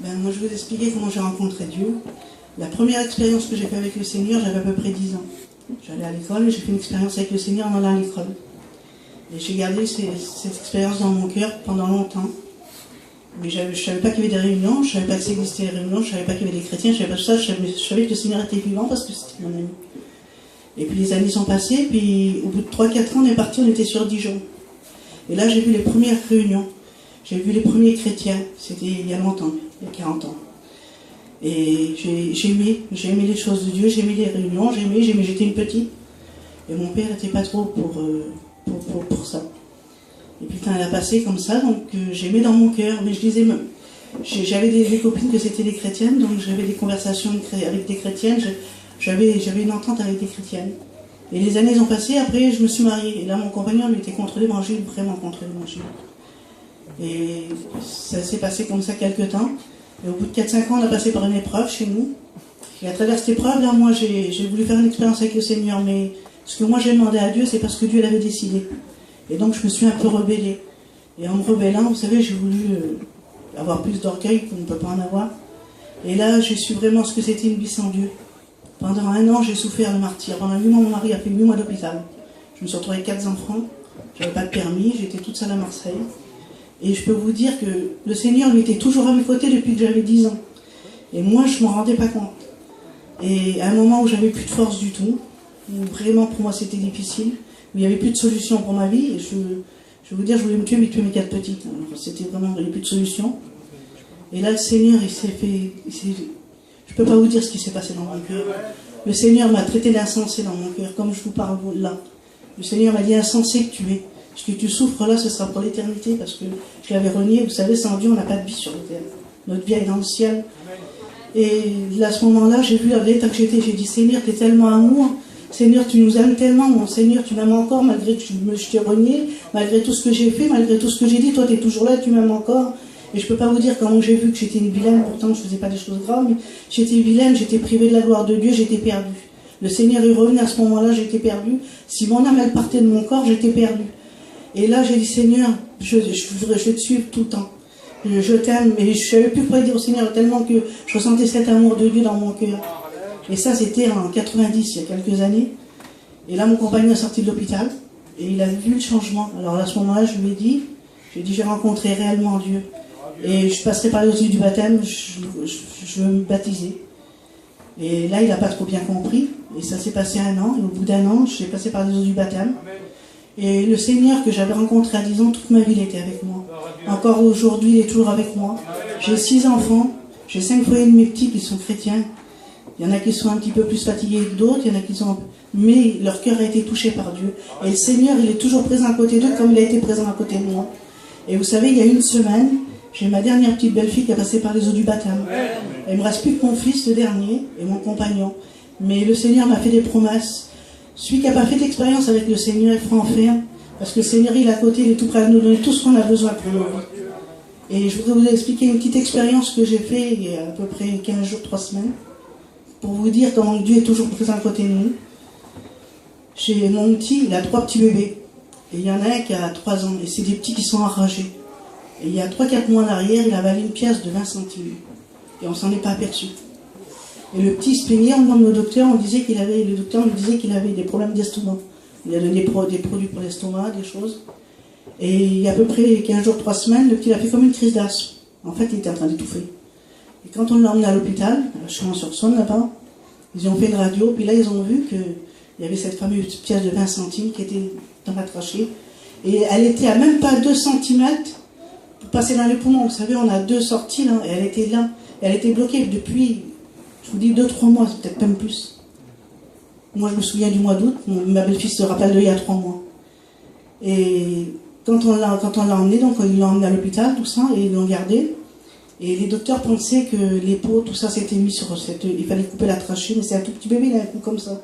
Moi, je vais vous expliquer comment j'ai rencontré Dieu. La première expérience que j'ai faite avec le Seigneur, j'avais à peu près 10 ans. J'allais à l'école et j'ai fait une expérience avec le Seigneur en allant à l'école. Et j'ai gardé cette expérience dans mon cœur pendant longtemps. Mais je ne savais pas qu'il y avait des réunions, je ne savais pas que ça existait des réunions, je ne savais pas qu'il y avait des chrétiens, je ne savais pas tout ça, je savais que le Seigneur était vivant parce que c'était mon ami. Et puis les années sont passées, puis au bout de 3-4 ans, on est parti, on était sur Dijon. Et là, j'ai vu les premières réunions, j'ai vu les premiers chrétiens, c'était il y a longtemps, il y a 40 ans. Et j'ai aimé les choses de Dieu, j'ai aimé les réunions, j'étais une petite. Et mon père n'était pas trop pour ça. Et puis quand elle a passé comme ça, donc j'aimais dans mon cœur, mais je disais, j'avais des copines que c'était des chrétiennes, donc j'avais des conversations avec des chrétiennes, j'avais une entente avec des chrétiennes. Et les années ont passé, après je me suis mariée, et là mon compagnon lui était contre l'évangile, vraiment contre l'évangile. Et ça s'est passé comme ça quelques temps, et au bout de 4-5 ans on a passé par une épreuve chez nous, et à travers cette épreuve, là moi j'ai voulu faire une expérience avec le Seigneur, mais ce que moi j'ai demandé à Dieu, c'est parce que Dieu l'avait décidé. Et donc je me suis un peu rebellée. Et en me rebellant, vous savez, j'ai voulu avoir plus d'orgueil qu'on ne peut pas en avoir. Et là, j'ai su vraiment ce que c'était une vie sans Dieu. Pendant 1 an, j'ai souffert le martyre. Pendant 8 mois, mon mari a fait 8 mois d'hôpital. Je me suis retrouvée avec 4 enfants. Je n'avais pas de permis, j'étais toute seule à Marseille. Et je peux vous dire que le Seigneur, lui, était toujours à mes côtés depuis que j'avais 10 ans. Et moi, je ne m'en rendais pas compte. Et à un moment où j'avais plus de force du tout, où vraiment pour moi c'était difficile, où il n'y avait plus de solution pour ma vie, et je vais vous dire, je voulais me tuer, mais tuer mes 4 petites. Alors, c'était vraiment, il n'y avait plus de solution. Et là, le Seigneur, je ne peux pas vous dire ce qui s'est passé dans mon cœur. Le Seigneur m'a traité d'insensé dans mon cœur, comme je vous parle là. Le Seigneur m'a dit, insensé que tu es. Ce que tu souffres là, ce sera pour l'éternité, parce que je l'avais renié. Vous savez, sans Dieu, on n'a pas de vie sur la terre. Notre vie est dans le ciel. Et là, à ce moment-là, j'ai vu l'état que j'étais. J'ai dit, Seigneur, tu es tellement amour. Seigneur, tu nous aimes tellement, mon Seigneur, tu m'aimes encore, malgré que je t'ai renié, malgré tout ce que j'ai fait, malgré tout ce que j'ai dit, toi tu es toujours là, tu m'aimes encore. Et je peux pas vous dire comment j'ai vu que j'étais une vilaine, pourtant je faisais pas des choses graves, mais j'étais vilaine, j'étais privée de la gloire de Dieu, j'étais perdue. Le Seigneur est revenu à ce moment-là, j'étais perdue. Si mon âme elle partait de mon corps, j'étais perdue. Et là j'ai dit, Seigneur, je voudrais te suivre tout le temps. Je t'aime, et je savais plus quoi dire au Seigneur, tellement que je ressentais cet amour de Dieu dans mon cœur. Et ça, c'était en 90, il y a quelques années. Et là, mon compagnon est sorti de l'hôpital. Et il a vu le changement. Alors à ce moment-là, je lui ai dit, j'ai rencontré réellement Dieu. Et je passerai par les yeux du baptême, je veux me baptiser. Et là, il n'a pas trop bien compris. Et ça s'est passé 1 an. Et au bout d'1 an, j'ai passé par les yeux du baptême. Et le Seigneur que j'avais rencontré à 10 ans, toute ma vie, il était avec moi. Encore aujourd'hui, il est toujours avec moi. J'ai 6 enfants. J'ai 5 foyers de mes petits qui sont chrétiens. Il y en a qui sont un petit peu plus fatigués que d'autres, il y en a qui sont... Mais leur cœur a été touché par Dieu. Et le Seigneur, il est toujours présent à côté d'eux comme il a été présent à côté de moi. Et vous savez, il y a 1 semaine, j'ai ma dernière petite belle-fille qui a passé par les eaux du baptême. Il ne me reste plus que mon fils, le dernier, et mon compagnon. Mais le Seigneur m'a fait des promesses. Celui qui n'a pas fait d'expérience avec le Seigneur, il fera en faire. Parce que le Seigneur, il est à côté, il est tout prêt à nous donner tout ce qu'on a besoin pour nos vies. Et je voudrais vous expliquer une petite expérience que j'ai faite il y a à peu près 15 jours, 3 semaines. Pour vous dire comment Dieu est toujours présent à côté de nous. J'ai mon petit, il a 3 petits bébés. Et il y en a un qui a 3 ans. Et c'est des petits qui sont enragés. Et il y a 3-4 mois en arrière, il a avalé une pièce de 20 centimes. Et on ne s'en est pas aperçu. Et le petit se plaignait, on demande au docteur, le docteur lui disait qu'il avait des problèmes d'estomac. Il a donné des produits pour l'estomac, des choses. Et il y a à peu près 15 jours, 3 semaines, le petit a fait comme une crise d'asthme. En fait, il était en train d'étouffer. Et quand on l'a emmené à l'hôpital, à Chalon-sur-Saône là-bas, ils ont fait une radio, puis là ils ont vu qu'il y avait cette fameuse pièce de 20 centimes qui était dans la trachée. Et elle était à même pas 2 cm pour passer dans les poumons. Vous savez, on a 2 sorties là, et elle était là. Et elle était bloquée depuis, je vous dis, 2-3 mois, peut-être même plus. Moi je me souviens du mois d'août, ma belle-fille se rappelle d'il y a 3 mois. Et quand on l'a emmené, donc ils l'ont emmené à l'hôpital, tout ça, et ils l'ont gardé. Et les docteurs pensaient que les peaux, tout ça s'était mis sur cette... Il fallait couper la trachée, mais c'est un tout petit bébé, il a un coup comme ça.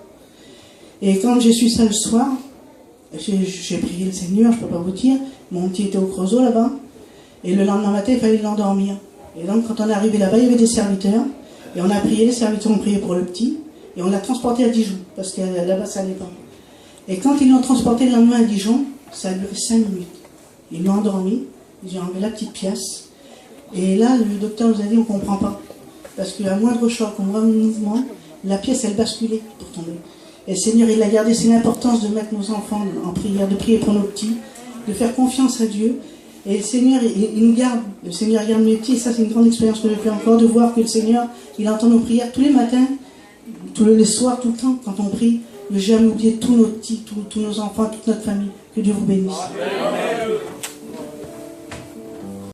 Et quand j'ai su ça le soir, j'ai prié le Seigneur, je ne peux pas vous dire, mon petit était au Creusot là-bas, et le lendemain matin, il fallait l'endormir. Et donc quand on est arrivé là-bas, il y avait des serviteurs, et on a prié, les serviteurs ont prié pour le petit, et on l'a transporté à Dijon, parce que là-bas ça n'allait pas. Et quand ils l'ont transporté le lendemain à Dijon, ça a duré 5 minutes. Ils l'ont endormi, ils ont enlevé la petite pièce, Et là, le docteur nous a dit, on ne comprend pas. Parce qu'à moindre choc, au moindre mouvement, la pièce, elle basculait pour tomber. Et le Seigneur, il a gardé, c'est l'importance de mettre nos enfants en prière, de prier pour nos petits, de faire confiance à Dieu. Et le Seigneur, il nous garde. Le Seigneur garde mes petits. Et ça, c'est une grande expérience que j'ai fait encore, de voir que le Seigneur, il entend nos prières tous les matins, tous les soirs, tout le temps, quand on prie. Ne jamais oublier tous nos petits, tous nos enfants, toute notre famille. Que Dieu vous bénisse. Amen.